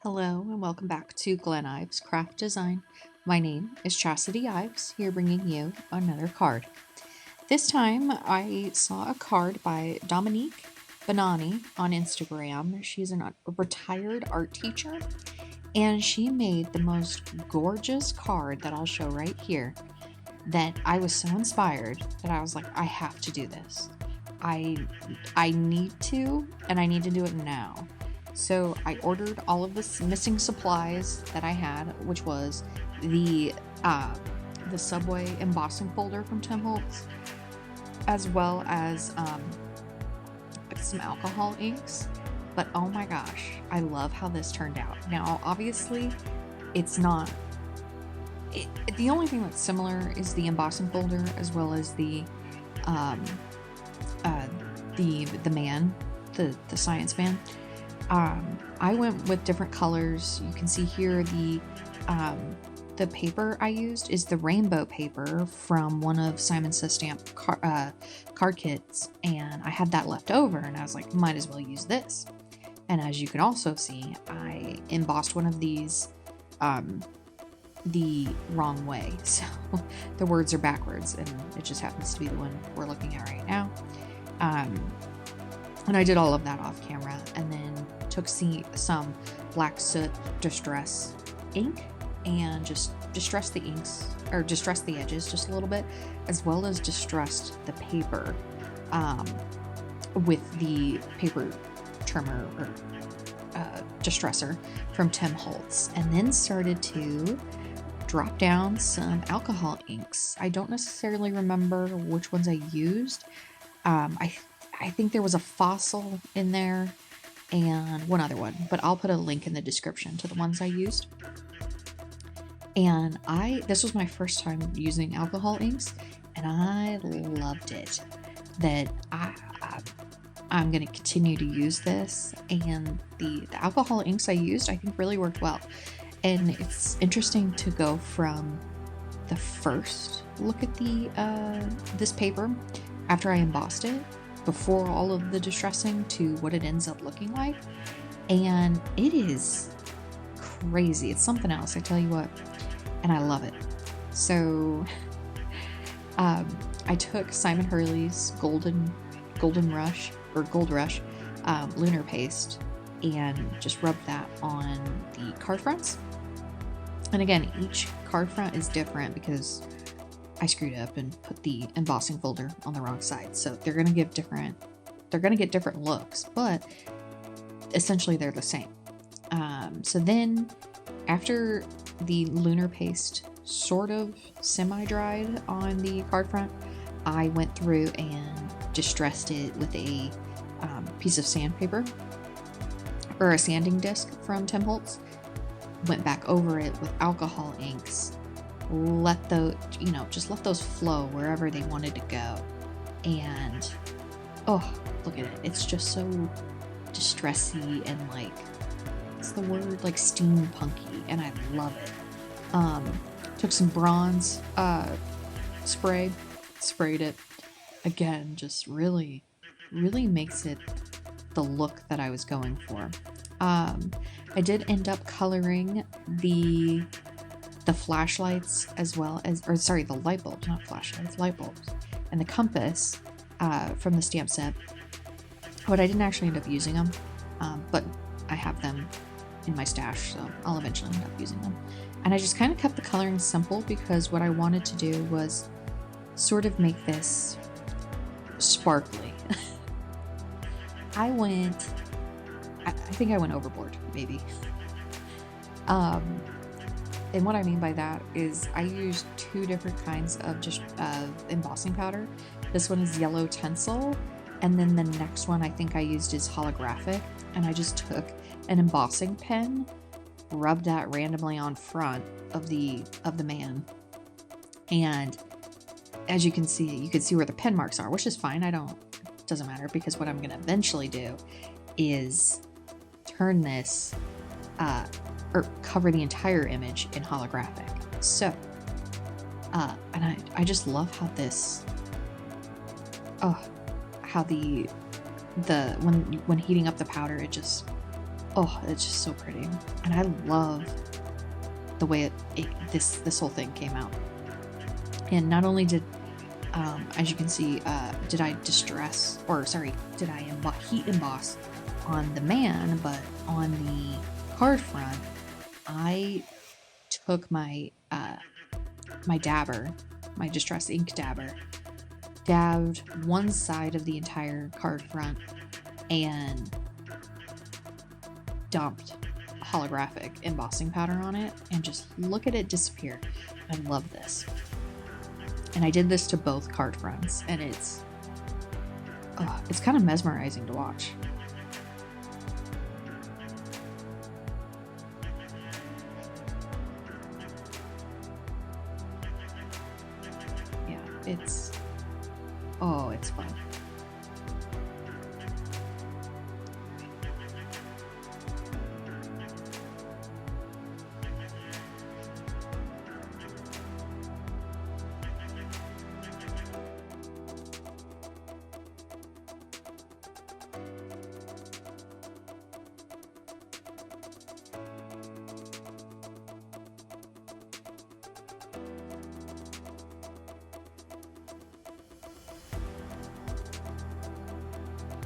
Hello and welcome back to Glen Ives Craft Design. My name is Chastity Ives, here bringing you another card. This time I saw a card by Dominique Bonani on Instagram. She's a retired art teacher and she made the most gorgeous card that I'll show right here that I was so inspired that I was like, I have to do this. I need to, and I need to do it now. So I ordered all of the missing supplies that I had, which was the Subway embossing folder from Tim Holtz, as well as some alcohol inks. But oh my gosh, I love how this turned out. Now, obviously, it's not. The only thing that's similar is the embossing folder, as well as the man, the science man. I went with different colors. You can see here the paper I used is the rainbow paper from one of Simon Says Stamp card kits, and I had that left over, and I was like, might as well use this. And as you can also see, I embossed one of these the wrong way, so the words are backwards, and it just happens to be the one we're looking at right now. And I did all of that off camera, and then took some black soot distress ink and just distressed the inks, or distressed the edges just a little bit, as well as distressed the paper with the paper trimmer or distressor from Tim Holtz, and then started to drop down some alcohol inks. I don't necessarily remember which ones I used. I think there was a fossil in there and one other one, but I'll put a link in the description to the ones I used. And this was my first time using alcohol inks, and I loved it. That I'm going to continue to use this, and the alcohol inks I used, I think, really worked well. And it's interesting to go from the first look at this paper after I embossed it, before all of the distressing, to what it ends up looking like. And it is crazy. It's something else, I tell you what. And I love it. So I took Simon Hurley's Golden Rush or Gold Rush Lunar paste and just rubbed that on the card fronts. And again, each card front is different because I screwed up and put the embossing folder on the wrong side. So they're going to get different looks, but essentially they're the same. So then after the lunar paste sort of semi-dried on the card front, I went through and distressed it with a piece of sandpaper or a sanding disc from Tim Holtz. Went back over it with alcohol inks. Let those flow wherever they wanted to go. And oh, look at it. It's just so distressy and like, what's the word? Like steampunky, and I love it. Took some bronze spray, sprayed it. Again, just really, really makes it the look that I was going for. I did end up coloring the flashlights, as well as, the light bulbs, not flashlights, light bulbs, and the compass from the stamp set. But I didn't actually end up using them, but I have them in my stash, so I'll eventually end up using them. And I just kind of kept the coloring simple because what I wanted to do was sort of make this sparkly. I think I went overboard, maybe. And what I mean by that is I used two different kinds of embossing powder. This one is yellow Tinsel, and then the next one I think I used is Holographic. And I just took an embossing pen, rubbed that randomly on front of the man, and as you can see where the pen marks are, which is fine. It doesn't matter, because what I'm going to eventually do is turn this or cover the entire image in holographic. So and I just love how this how the when heating up the powder, it just Oh, it's just so pretty. And I love the way this whole thing came out. And not only did, as you can see, did I heat emboss on the man, but on the card front, I took my my dabber, my Distress ink dabber, dabbed one side of the entire card front, and dumped holographic embossing powder on it, and just look at it disappear. I love this. And I did this to both card fronts, and it's kind of mesmerizing to watch. Yeah, it's fun.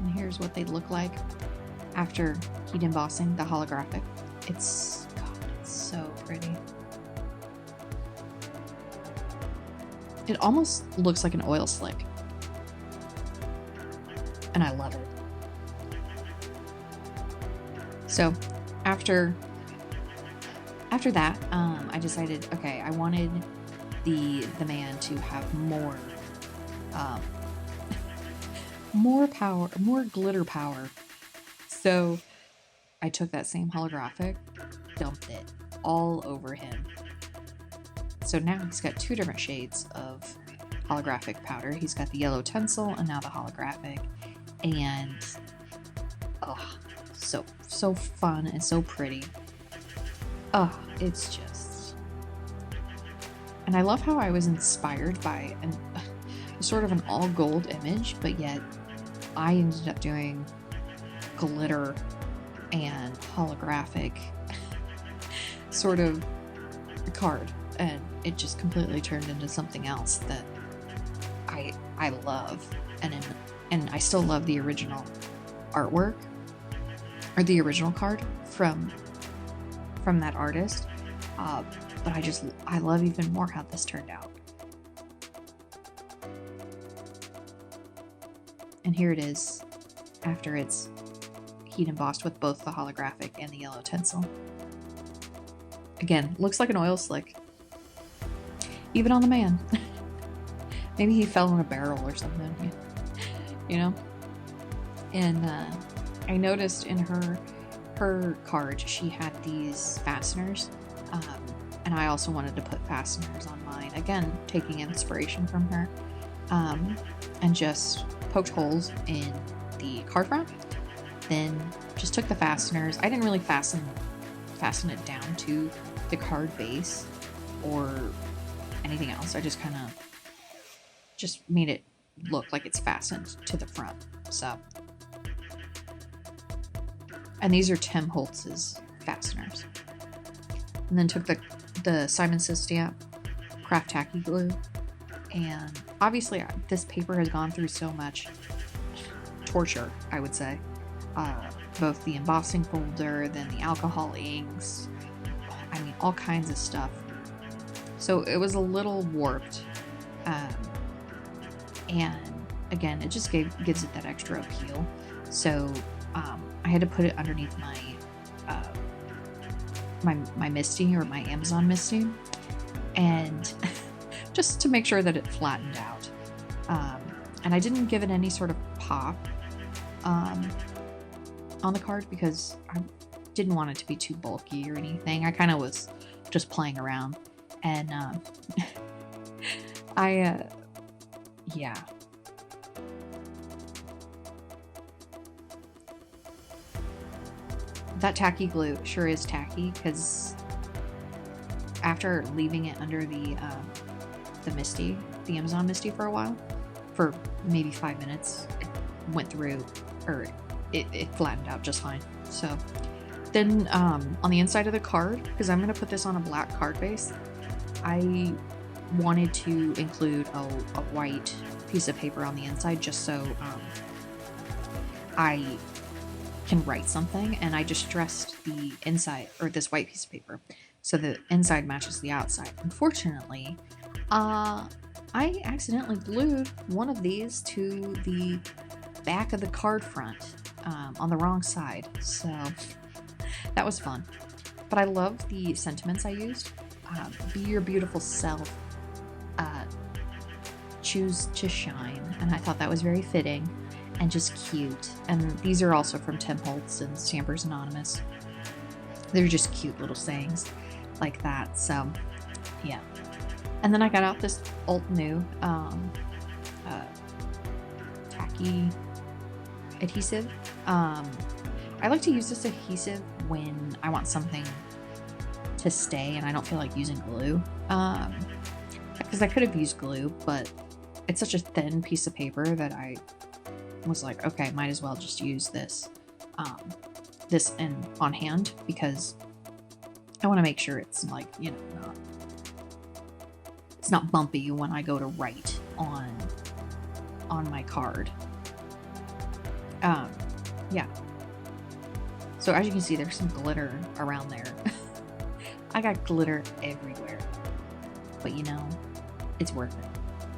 And here's what they look like after heat embossing the holographic. It's so pretty. It almost looks like an oil slick, and I love it. So after that, I decided, okay, I wanted the man to have more power, more glitter power. So I took that same holographic, dumped it all over him. So now he's got two different shades of holographic powder. He's got the yellow Tinsel and now the holographic. And oh, so fun and so pretty. Oh, it's just... And I love how I was inspired by sort of an all gold image, but yet I ended up doing glitter and holographic sort of card, and it just completely turned into something else that I love, and I still love the original artwork, or the original card from that artist, but I love even more how this turned out. And here it is after it's heat embossed with both the holographic and the yellow Tinsel. Again, looks like an oil slick. Even on the man. Maybe he fell in a barrel or something, you know? And I noticed in her card, she had these fasteners. And I also wanted to put fasteners on mine. Again, taking inspiration from her. And just poked holes in the card front. Then just took the fasteners. I didn't really fasten it down to the card base or anything else. I just kind of just made it look like it's fastened to the front. So, and these are Tim Holtz's fasteners. And then took the Simon Says stamp, craft tacky glue, and obviously this paper has gone through so much torture, I would say. Both the embossing folder, then the alcohol inks, I mean, all kinds of stuff. So it was a little warped. And again, it just gives it that extra appeal. So I had to put it underneath my Misty, or my Amazon Misty, and just to make sure that it flattened out. And I didn't give it any sort of pop on the card because I didn't want it to be too bulky or anything. I kind of was just playing around, and yeah. That tacky glue sure is tacky, because after leaving it under the Misty, the Amazon Misty, for a while, for maybe 5 minutes, it went through, or it flattened out just fine. So Then on the inside of the card, because I'm going to put this on a black card base, I wanted to include a white piece of paper on the inside just so I can write something, and I just dressed the inside, or this white piece of paper, so the inside matches the outside. Unfortunately, I accidentally glued one of these to the back of the card front on the wrong side, so that was fun. But I love the sentiments I used. Be your beautiful self, choose to shine, and I thought that was very fitting and just cute. And these are also from Tim Holtz and Stampers Anonymous. They're just cute little sayings like that. So yeah. And then I got out this alt new tacky adhesive. I like to use this adhesive when I want something to stay and I don't feel like using glue, because I could have used glue, but it's such a thin piece of paper that I was like, okay, might as well just use this on hand, because I want to make sure it's like, you know, it's not bumpy when I go to write on my card. Yeah. So as you can see, there's some glitter around there. I got glitter everywhere, but you know, it's worth it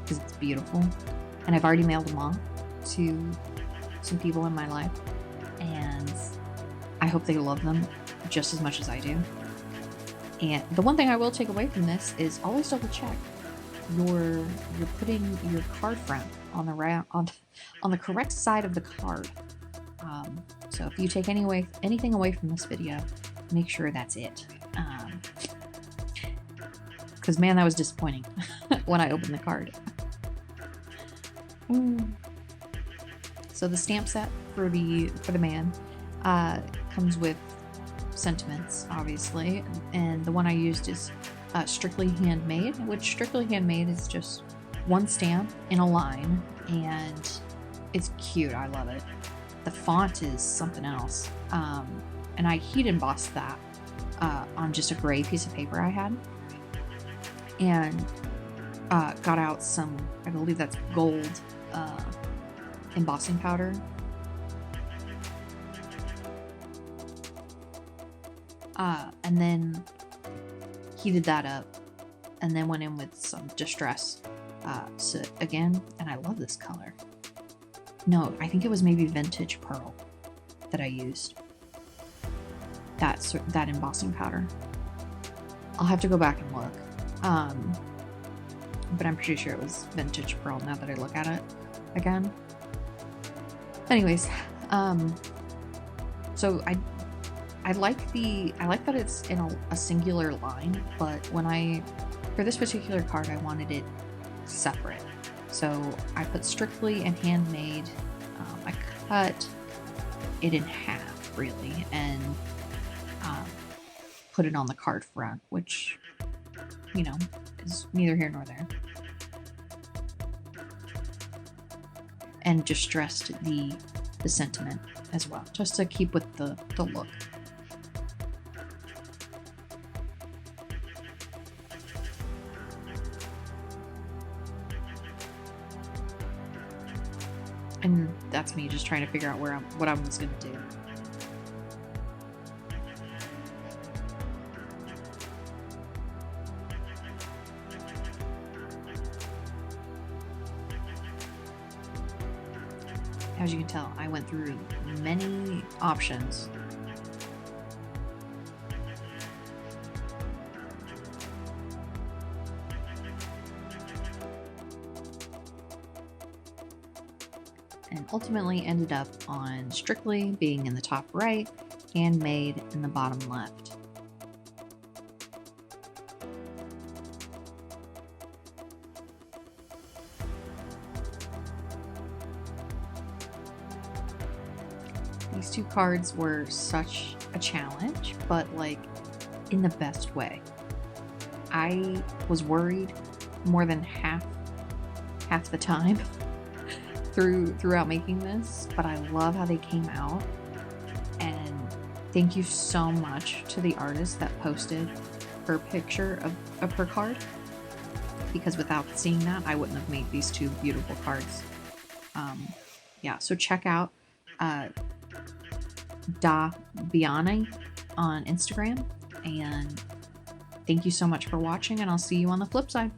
because it's beautiful. And I've already mailed them off to some people in my life, and I hope they love them just as much as I do. And the one thing I will take away from this is always double check. You're putting your card front on the correct side of the card. So if you take anything away from this video, make sure that's it. Because man, that was disappointing when I opened the card. So the stamp set for the man comes with sentiments, obviously, and the one I used is Strictly Handmade, which Strictly Handmade is just one stamp in a line, and it's cute. I love it. The font is something else, and I heat embossed that on just a gray piece of paper I had, and got out some, I believe that's gold embossing powder. And then heated that up, and then went in with some distress soot again, and I love this color. No, I think it was maybe Vintage Pearl that I used. That embossing powder. I'll have to go back and look. But I'm pretty sure it was Vintage Pearl now that I look at it again. Anyways, so I like that it's in a singular line, but for this particular card, I wanted it separate. So I put Strictly and Handmade. I cut it in half, really, and put it on the card front, which, you know, is neither here nor there. And just stressed the sentiment as well, just to keep with the look. And that's me just trying to figure out what I was going to do. As you can tell, I went through many options. And ultimately ended up on Strictly being in the top right, Handmade in the bottom left. These two cards were such a challenge, but like in the best way. I was worried more than half the time throughout making this, but I love how they came out, and Thank you so much to the artist that posted her picture of her card, because without seeing that, I wouldn't have made these two beautiful cards. Yeah, so check out Da Biane on Instagram, and thank you so much for watching, and I'll see you on the flip side.